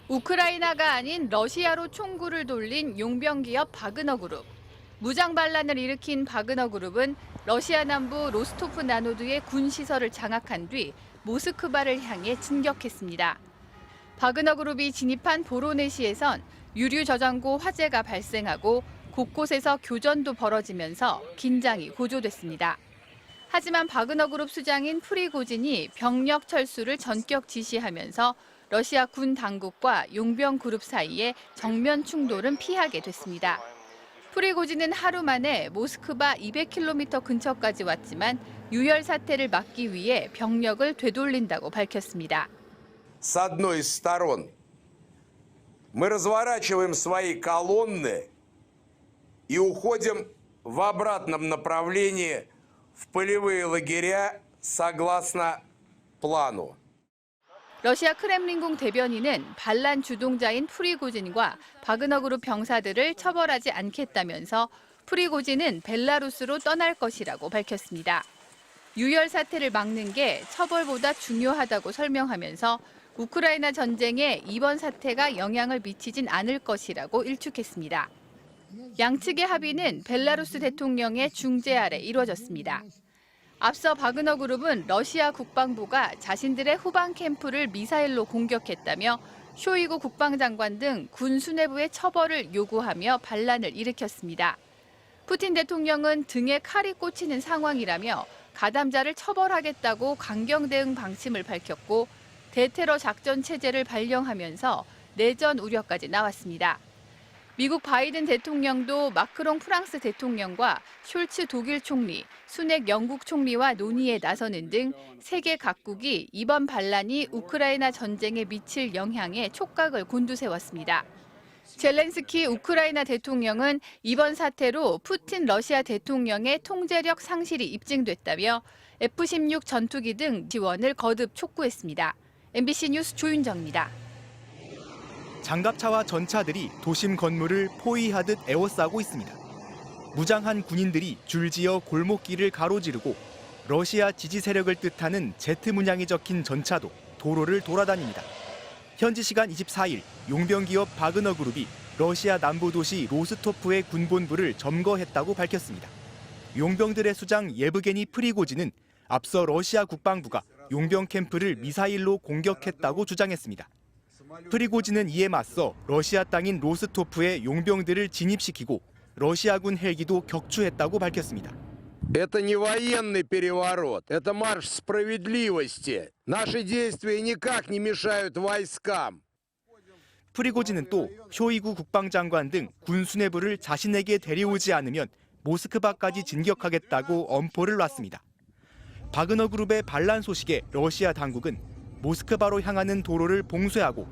우크라이나가 아닌 러시아로 총구를 돌린 용병 기업 바그너 그룹. 무장 반란을 일으킨 바그너 그룹은 러시아 남부 로스토프 나노드의 군 시설을 장악한 뒤 모스크바를 향해 진격했습니다. 바그너 그룹이 진입한 보로네시에선 유류 저장고 화재가 발생하고 곳곳에서 교전도 벌어지면서 긴장이 고조됐습니다. 하지만 바그너 그룹 수장인 프리고진이 병력 철수를 전격 지시하면서 러시아 군 당국과 용병 그룹 사이에 정면 충돌은 피하게 됐습니다. 프리고진은 하루 만에 모스크바 200km 근처까지 왔지만 유혈 사태를 막기 위해 병력을 되돌린다고 밝혔습니다. С одной из сторон мы разворачиваем свои колонны и уходим в обратном направлении в полевые лагеря согласно плану. 러시아 크렘린궁 대변인은 반란 주동자인 프리고진과 바그너 그룹 병사들을 처벌하지 않겠다면서 프리고진은 벨라루스로 떠날 것이라고 밝혔습니다. 유혈 사태를 막는 게 처벌보다 중요하다고 설명하면서 우크라이나 전쟁에 이번 사태가 영향을 미치진 않을 것이라고 일축했습니다. 양측의 합의는 벨라루스 대통령의 중재 아래 이루어졌습니다. 앞서 바그너 그룹은 러시아 국방부가 자신들의 후방 캠프를 미사일로 공격했다며 쇼이구 국방장관 등 군 수뇌부의 처벌을 요구하며 반란을 일으켰습니다. 푸틴 대통령은 등에 칼이 꽂히는 상황이라며 가담자를 처벌하겠다고 강경 대응 방침을 밝혔고 대테러 작전 체제를 발령하면서 내전 우려까지 나왔습니다. 미국 바이든 대통령도 마크롱 프랑스 대통령과 숄츠 독일 총리, 수넥 영국 총리와 논의에 나서는 등 세계 각국이 이번 반란이 우크라이나 전쟁에 미칠 영향에 촉각을 곤두세웠습니다. 젤렌스키 우크라이나 대통령은 이번 사태로 푸틴 러시아 대통령의 통제력 상실이 입증됐다며 F-16 전투기 등 지원을 거듭 촉구했습니다. MBC 뉴스 조윤정입니다. 장갑차와 전차들이 도심 건물을 포위하듯 에워싸고 있습니다. 무장한 군인들이 줄지어 골목길을 가로지르고 러시아 지지 세력을 뜻하는 Z 문양이 적힌 전차도 도로를 돌아다닙니다. 현지 시간 24일 용병 기업 바그너 그룹이 러시아 남부 도시 로스토프의 군본부를 점거했다고 밝혔습니다. 용병들의 수장 예브게니 프리고진은 앞서 러시아 국방부가 용병 캠프를 미사일로 공격했다고 주장했습니다. 프리고진은 이에 맞서 러시아 땅인 로스토프에 용병들을 진입시키고 러시아군 헬기도 격추했다고 밝혔습니다. Это не военный переворот, это марш справедливости. Наши действия никак не мешают войскам. 프리고진은 또 쇼이구 국방장관 등 군 수뇌부를 자신에게 데려오지 않으면 모스크바까지 진격하겠다고 엄포를 놨습니다. 바그너 그룹의 반란 소식에 러시아 당국은 모스크바로 향하는 도로를 봉쇄하고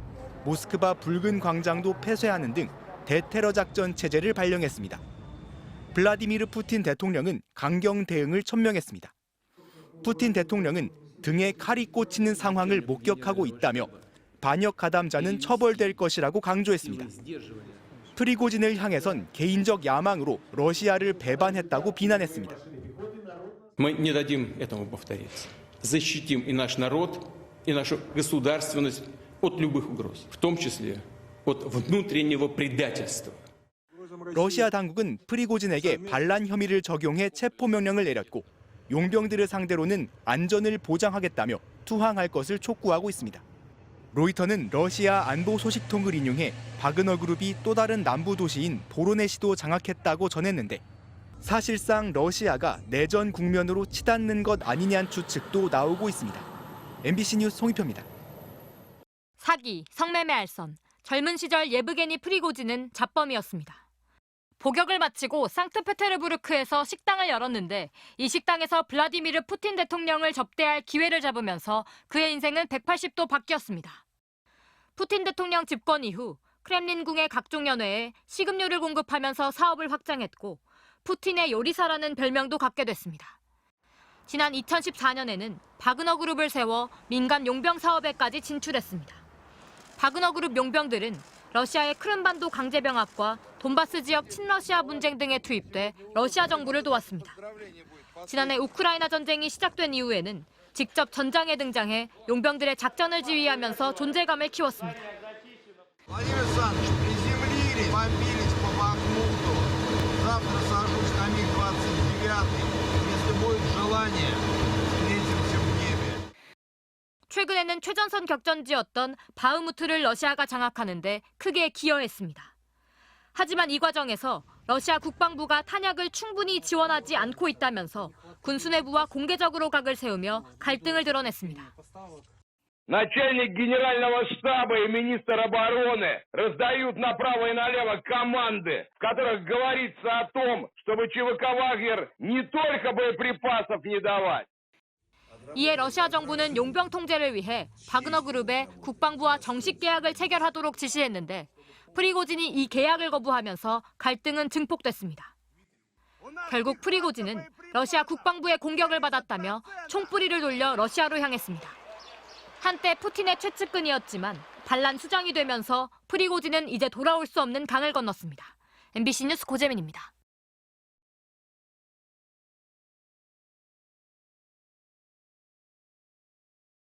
모스크바 붉은 광장도 폐쇄하는 등 대테러 작전 체제를 발령했습니다. 블라디미르 푸틴 대통령은 강경 대응을 천명했습니다. 푸틴 대통령은 등에 칼이 꽂히는 상황을 목격하고 있다며 반역 가담자는 처벌될 것이라고 강조했습니다. 프리고진을 향해선 개인적 야망으로 러시아를 배반했다고 비난했습니다. Мы не дадим этому повториться. Защитим и наш народ, и нашу государственность от любых угроз, в том числе от внутреннего предательства. 러시아 당국은 프리고진에게 반란 혐의를 적용해 체포명령을 내렸고 용병들을 상대로는 안전을 보장하겠다며 투항할 것을 촉구하고 있습니다. 로이터는 러시아 안보 소식통을 인용해 바그너 그룹이 또 다른 남부 도시인 보로네시도 장악했다고 전했는데 사실상 러시아가 내전 국면으로 치닫는 것 아니냐는 추측도 나오고 있습니다. MBC 뉴스 송희표입니다. 사기, 성매매 알선, 젊은 시절 예브게니 프리고진은 잡범이었습니다. 복역을 마치고 상트페테르부르크에서 식당을 열었는데 이 식당에서 블라디미르 푸틴 대통령을 접대할 기회를 잡으면서 그의 인생은 180도 바뀌었습니다. 푸틴 대통령 집권 이후 크렘린궁의 각종 연회에 식음료를 공급하면서 사업을 확장했고 푸틴의 요리사라는 별명도 갖게 됐습니다. 지난 2014년에는 바그너 그룹을 세워 민간 용병 사업에까지 진출했습니다. 바그너 그룹 용병들은 러시아의 크림반도 강제병합과 돈바스 지역 친러시아 분쟁 등에 투입돼 러시아 정부를 도왔습니다. 지난해 우크라이나 전쟁이 시작된 이후에는 직접 전장에 등장해 용병들의 작전을 지휘하면서 존재감을 키웠습니다. Владимир Александрович, приземлились, бомбились по Бахмуту. Завтра сажусь на МиГ-29. Если будет желание, встретимся в небе. 최근에는 최전선 격전지였던 바흐무트를 러시아가 장악하는데 크게 기여했습니다. 하지만 이 과정에서 러시아 국방부가 탄약을 충분히 지원하지 않고 있다면서 군수내부와 공개적으로 각을 세우며 갈등을 드러냈습니다. Начальник генерального штаба и министр обороны раздают направо и налево команды, в которых говорится о том, чтобы ЧВК «Вагнер» не только боеприпасов не давать. 이에 러시아 정부는 용병 통제를 위해 바그너 그룹에 국방부와 정식 계약을 체결하도록 지시했는데 프리고진이 이 계약을 거부하면서 갈등은 증폭됐습니다. 결국 프리고진은 러시아 국방부의 공격을 받았다며 총뿌리를 돌려 러시아로 향했습니다. 한때 푸틴의 최측근이었지만 반란 수장이 되면서 프리고진은 이제 돌아올 수 없는 강을 건넜습니다. MBC 뉴스 고재민입니다.